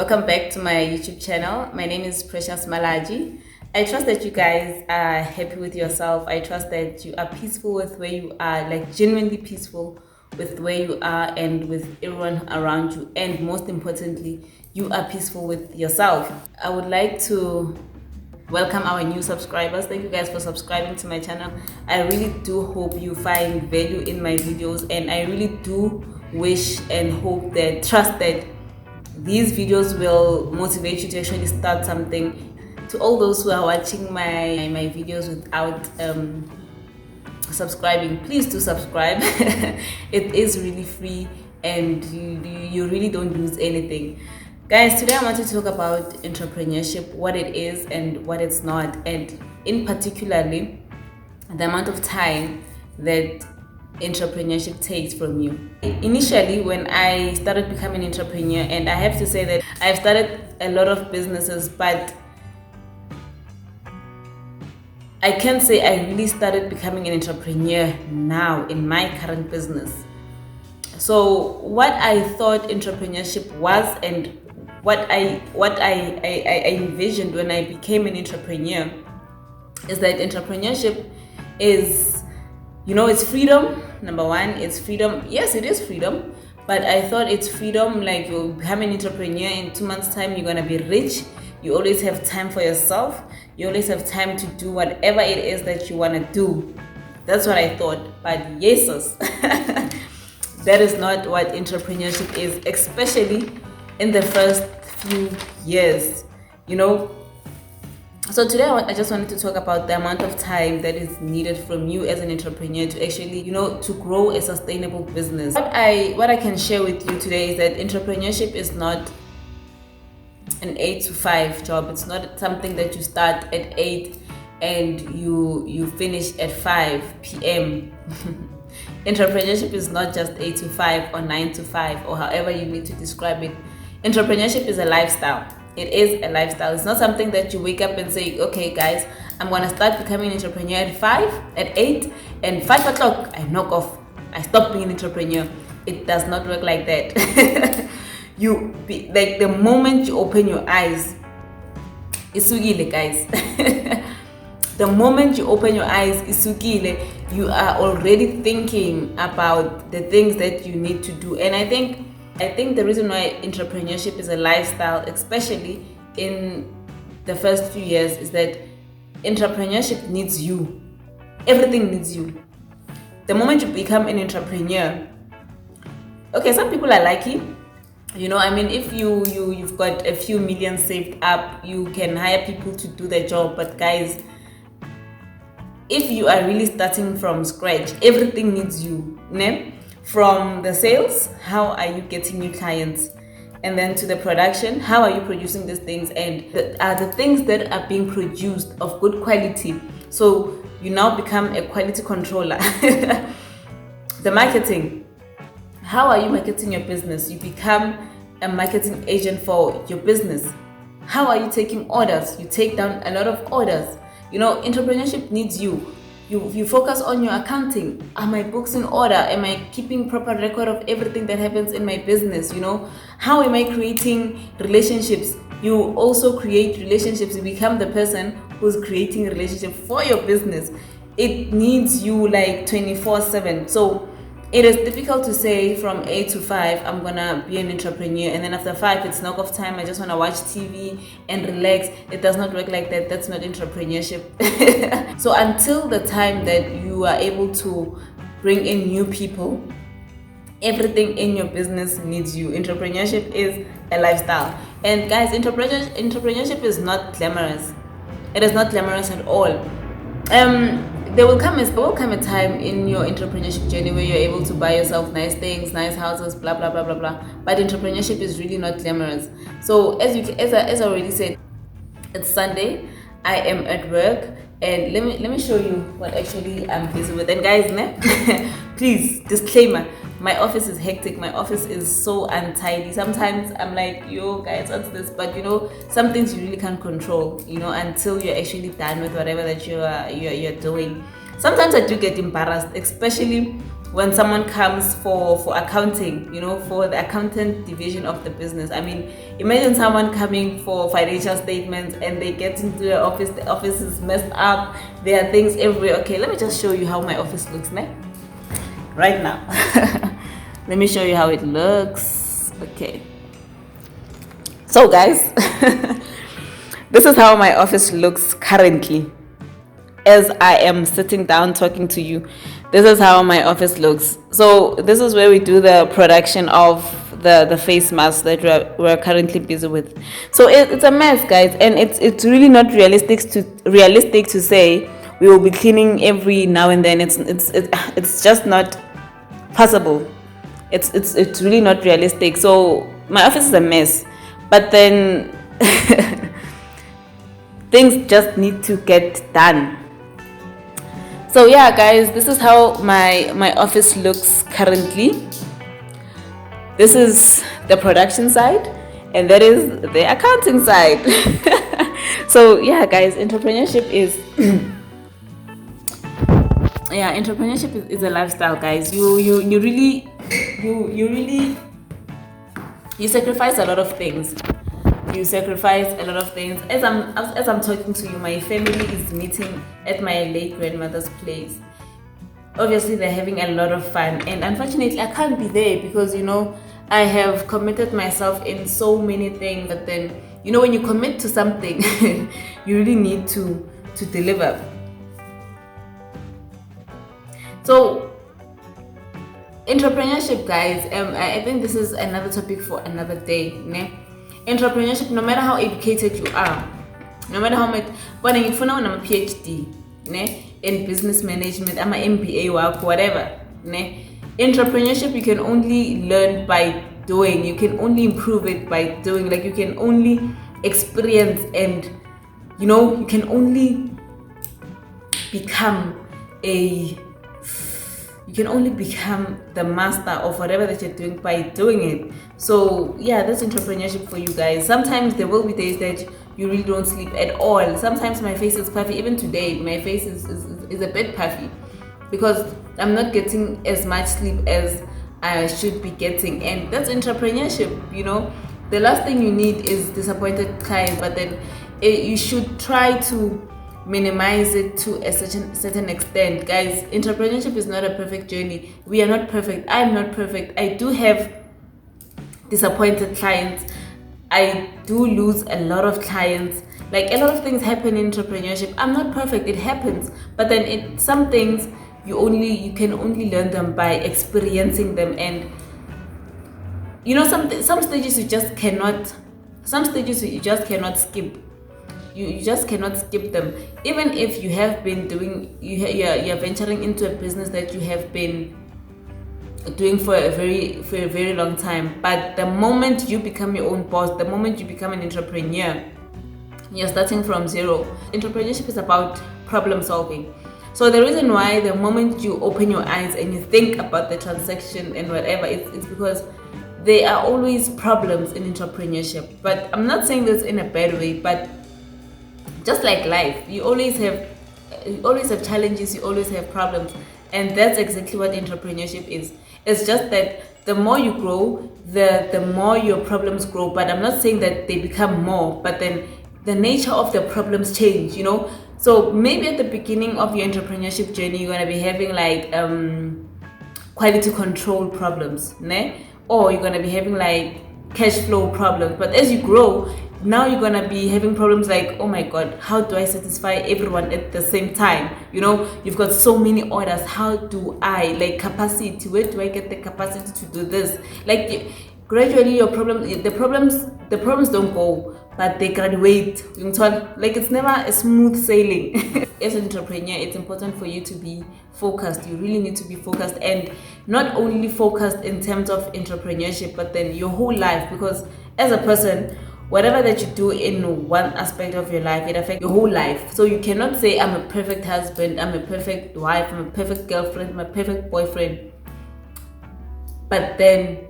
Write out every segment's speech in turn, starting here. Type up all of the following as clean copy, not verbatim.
Welcome back to my YouTube channel. My name is Precious Malaji. I trust that you guys are happy with yourself. I trust that you are peaceful with where you are, like genuinely peaceful with where you are and with everyone around you. And most importantly, you are peaceful with yourself. I would like to welcome our new subscribers. Thank you guys for subscribing to my channel. I really do hope you find value in my videos, and I really do wish and hope that, trust that these videos will motivate you to actually start something. To all those who are watching my videos without subscribing, please do subscribe. It is really free and you really don't lose anything. Guys, today I want to talk about entrepreneurship, what it is and what it's not, and in particularly the amount of time that entrepreneurship takes from you. Initially, when I started becoming an entrepreneur, and I have to say that I've started a lot of businesses, but I can't say I really started becoming an entrepreneur now in my current business. So what I thought entrepreneurship was and what I envisioned when I became an entrepreneur is that entrepreneurship is, it's freedom. Number one, it's freedom. Yes, it is freedom, but I thought it's freedom like you become an entrepreneur, in 2 months time you're gonna be rich. You always have time for yourself. You always have time to do whatever it is that you want to do. That's what I thought. But Jesus, that is not what entrepreneurship is, especially in the first few years. So today I just wanted to talk about the amount of time that is needed from you as an entrepreneur to actually, to grow a sustainable business. What I can share with you today is that entrepreneurship is not an 8 to 5 job. It's not something that you start at 8 and you finish at 5 p.m. Entrepreneurship is not just 8 to 5 or 9 to 5 or however you need to describe it. Entrepreneurship is a lifestyle. It is a lifestyle. It's not something that you wake up and say, okay guys, I'm going to start becoming an entrepreneur at 5, at 8, and 5 o'clock I knock off. I stop being an entrepreneur. It does not work like that. Like the moment you open your eyes, isukile guys. The moment you open your eyes, isukile, you are already thinking about the things that you need to do. And I think the reason why entrepreneurship is a lifestyle, especially in the first few years, is that entrepreneurship needs you. Everything needs you. The moment you become an entrepreneur, okay, some people are lucky. If you've got a few million saved up, you can hire people to do the job. But guys, if you are really starting from scratch, everything needs you. From the sales, how are you getting new clients? And then to the production, how are you producing these things? And are the things that are being produced of good quality? So you now become a quality controller. The marketing. How are you marketing your business? You become a marketing agent for your business. How are you taking orders? You take down a lot of orders. Entrepreneurship needs you. You focus on your accounting. Are my books in order? Am I keeping proper record of everything that happens in my business? How am I creating relationships? You also create relationships. You become the person who's creating a relationship for your business. It needs you like 24/7. So it is difficult to say from 8 to 5, I'm gonna be an entrepreneur, and then after 5, it's knock off time. I just wanna watch TV and relax. It does not work like that. That's not entrepreneurship. So until the time that you are able to bring in new people, everything in your business needs you. Entrepreneurship is a lifestyle. And guys, entrepreneurship is not glamorous. It is not glamorous at all. There will come a time in your entrepreneurship journey where you're able to buy yourself nice things, nice houses, blah blah blah blah blah. But entrepreneurship is really not glamorous. So as I already said, it's Sunday. I am at work, and let me show you what actually I'm busy with. And guys, please, disclaimer: my office is hectic. My office is so untidy. Sometimes I'm like, yo guys, what's this? But some things you really can't control, until you're actually done with whatever that you're doing. Sometimes I do get embarrassed, especially when someone comes for accounting, for the accountant division of the business. I mean, imagine someone coming for financial statements and they get into the office is messed up, there are things everywhere. Okay, let me just show you how my office looks right now. Let me show you how it looks. Okay, so guys, this is how my office looks currently. As I am sitting down talking to you, this is how my office looks. So this is where we do the production of the face mask that we're currently busy with. So it's a mess, guys, and it's really not realistic to say we will be cleaning every now and then. It's just not possible. It's really not realistic. So my office is a mess, but then things just need to get done. So yeah, guys, this is how my office looks currently. This is the production side, and that is the accounting side. So yeah, guys, entrepreneurship is entrepreneurship is a lifestyle, guys. You really sacrifice a lot of things. As I'm talking to you, my family is meeting at my late grandmother's place. Obviously, they're having a lot of fun, and unfortunately, I can't be there because I have committed myself in so many things. But then, when you commit to something, you really need to deliver. So, entrepreneurship, guys. I think this is another topic for another day. Entrepreneurship, no matter how educated you are, no matter how much, but if you know I'm a PhD in business management, I'm an MBA work, whatever. Entrepreneurship, you can only learn by doing. You can only improve it by doing. Like, you can only experience, and you can only become the master of whatever that you're doing by doing it. So yeah, that's entrepreneurship for you guys. Sometimes there will be days that you really don't sleep at all. Sometimes my face is puffy. Even today, my face is a bit puffy because I'm not getting as much sleep as I should be getting, and that's entrepreneurship. The last thing you need is disappointed clients, but then you should try to minimize it to a certain extent. Guys, entrepreneurship is not a perfect journey. We are not perfect. I'm not perfect. I do have disappointed clients. I do lose a lot of clients. Like, a lot of things happen in entrepreneurship. I'm not perfect. It happens. But then some things you can only learn them by experiencing them, and some stages you just cannot skip. You just cannot skip them. Even if you have been doing, you're venturing into a business that you have been doing for a very long time. But the moment you become your own boss, the moment you become an entrepreneur, you're starting from zero. Entrepreneurship is about problem solving. So the reason why the moment you open your eyes and you think about the transaction and whatever, it's because there are always problems in entrepreneurship. But I'm not saying this in a bad way, but just like life, you always have challenges, you always have problems, and that's exactly what entrepreneurship is. It's just that the more you grow, the more your problems grow. But I'm not saying that they become more, but then the nature of the problems change. So maybe at the beginning of your entrepreneurship journey, you're gonna be having like quality control problems, or you're gonna be having like cash flow problems. But as you grow, now you're gonna be having problems like, oh my god, how do I satisfy everyone at the same time? You've got so many orders. How do I, like, capacity? Where do I get the capacity to do this? Like, gradually the problems don't go, but they graduate. Like, it's never a smooth sailing. As an entrepreneur, it's important for you to be focused. You really need to be focused, and not only focused in terms of entrepreneurship, but then your whole life, because as a person, whatever that you do in one aspect of your life, it affects your whole life. So you cannot say, I'm a perfect husband, I'm a perfect wife, I'm a perfect girlfriend, I'm a perfect boyfriend, but then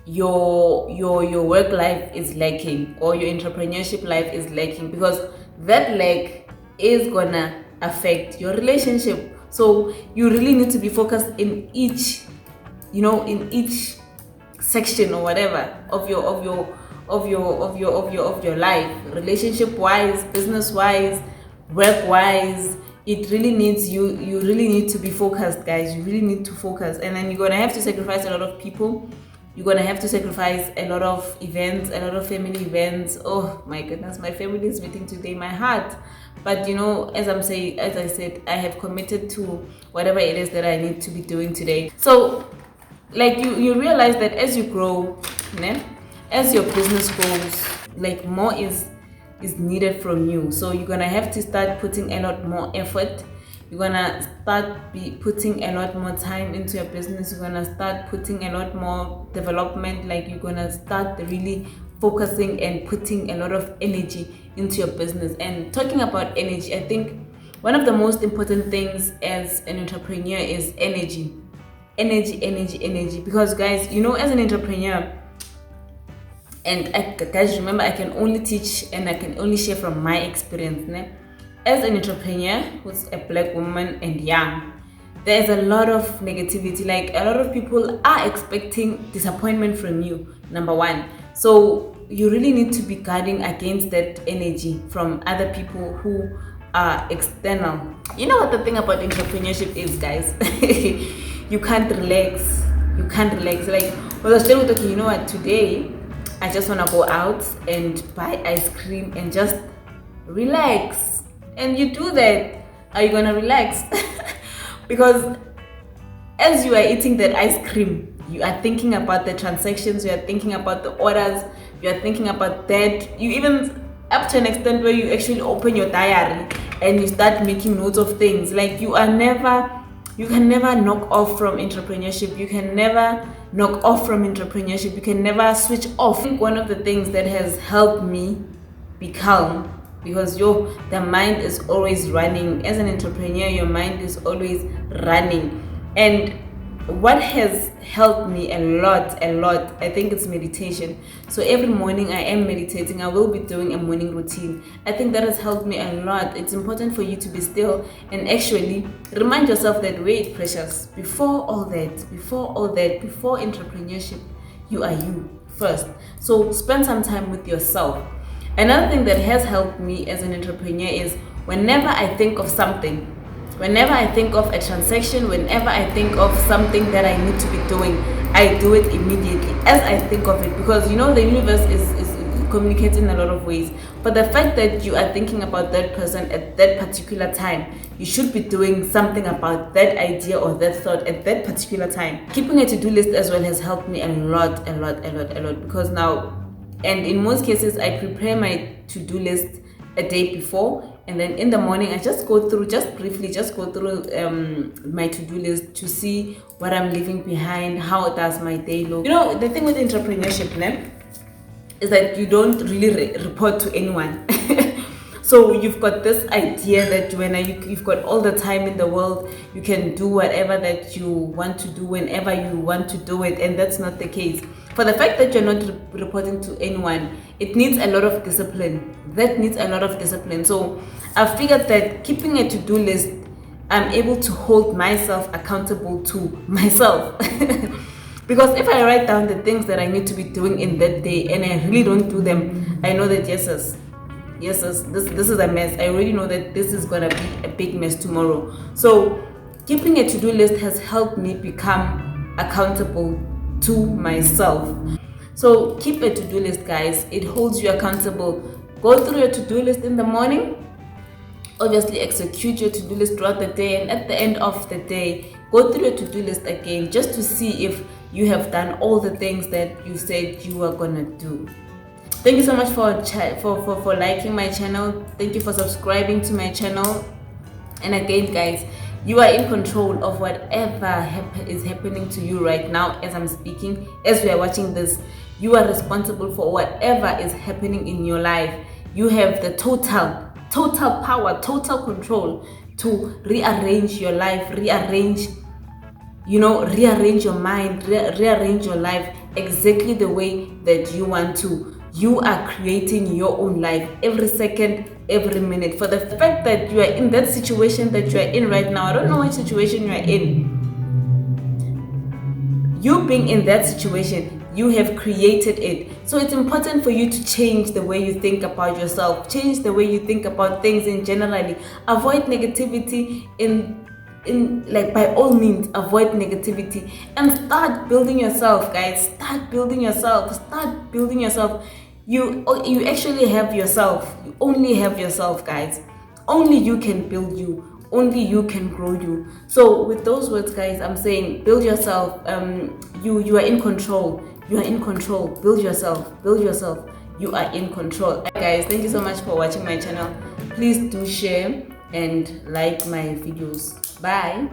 your work life is lacking, or your entrepreneurship life is lacking, because that lack is gonna affect your relationship So you really need to be focused in each, in each section or whatever of your life, relationship wise, business wise, work wise. It really needs you really need to be focused, guys. You really need to focus, and then you're gonna have to sacrifice a lot of people. You're gonna have to sacrifice a lot of events, a lot of family events. Oh my goodness, my family is meeting today, my heart. But as I said, I have committed to whatever it is that I need to be doing today. So like you realize that as you grow, as your business grows, like more is needed from you. So you're gonna have to start putting a lot more effort. You're gonna start putting a lot more time into your business. You're gonna start putting a lot more development. Like you're gonna start really focusing and putting a lot of energy into your business. And talking about energy, I think one of the most important things as an entrepreneur is energy. Energy. Because guys, as an entrepreneur, and guys, remember, I can only teach and I can only share from my experience. As an entrepreneur who's a black woman and young, there's a lot of negativity. Like a lot of people are expecting disappointment from you, number one. So you really need to be guarding against that energy from other people who are external. You know what the thing about entrepreneurship is, guys? You can't relax. Like, well, I was telling you, okay, you know what, today I just want to go out and buy ice cream and just relax. And you do that. Are you going to relax? Because as you are eating that ice cream, you are thinking about the transactions, you are thinking about the orders, you are thinking about that. You even, up to an extent where you actually open your diary and you start making notes of things. Like you can never knock off from entrepreneurship. You can never knock off from entrepreneurship. You can never switch off. I think one of the things that has helped me be calm, because the mind is always running. As an entrepreneur, your mind is always running. And what has helped me a lot, I think it's meditation. So every morning I am meditating. I will be doing a morning routine. I think that has helped me a lot. It's important for you to be still and actually remind yourself that, wait, precious, before entrepreneurship, you are you first. So spend some time with yourself. Another thing that has helped me as an entrepreneur is whenever I think of something, whenever I think of a transaction, whenever I think of something that I need to be doing, I do it immediately as I think of it. Because the universe is communicating in a lot of ways. But the fact that you are thinking about that person at that particular time, you should be doing something about that idea or that thought at that particular time. Keeping a to-do list as well has helped me a lot. Because now, and in most cases, I prepare my to-do list a day before, and then in the morning I just briefly go through my to-do list to see what I'm leaving behind, how does my day look. The thing with entrepreneurship is that you don't really report to anyone. So you've got this idea that you've got all the time in the world, you can do whatever that you want to do whenever you want to do it, and that's not the case. For the fact that you're not reporting to anyone, it needs a lot of discipline. So I figured that keeping a to-do list, I'm able to hold myself accountable to myself. Because if I write down the things that I need to be doing in that day and I really don't do them, I know that yes, this is a mess. I already know that this is gonna be a big mess tomorrow. So keeping a to-do list has helped me become accountable to myself. So keep a to-do list, guys. It holds you accountable. Go through your to-do list in the morning. Obviously execute your to-do list throughout the day, and at the end of the day, go through your to-do list again just to see if you have done all the things that you said you were gonna do. Thank you so much for liking my channel. Thank you for subscribing to my channel. And again, guys, you are in control of whatever is happening to you right now as I'm speaking, as we are watching this. You are responsible for whatever is happening in your life. You have the total power, total control to rearrange your life, rearrange your mind, rearrange your life exactly the way that you want to. You are creating your own life every second, every minute. For the fact that you are in that situation that you are in right now, I don't know what situation you are in. You being in that situation, you have created it. So it's important for you to change the way you think about yourself, change the way you think about things in generally. Avoid negativity like by all means, avoid negativity and start building yourself, guys. Start building yourself. You actually have yourself. You only have yourself, guys. Only you can build you. Only you can grow you. So with those words, guys, I'm saying build yourself. You are in control. You are in control. Build yourself. You are in control. Guys, thank you so much for watching my channel. Please do share and like my videos. Bye.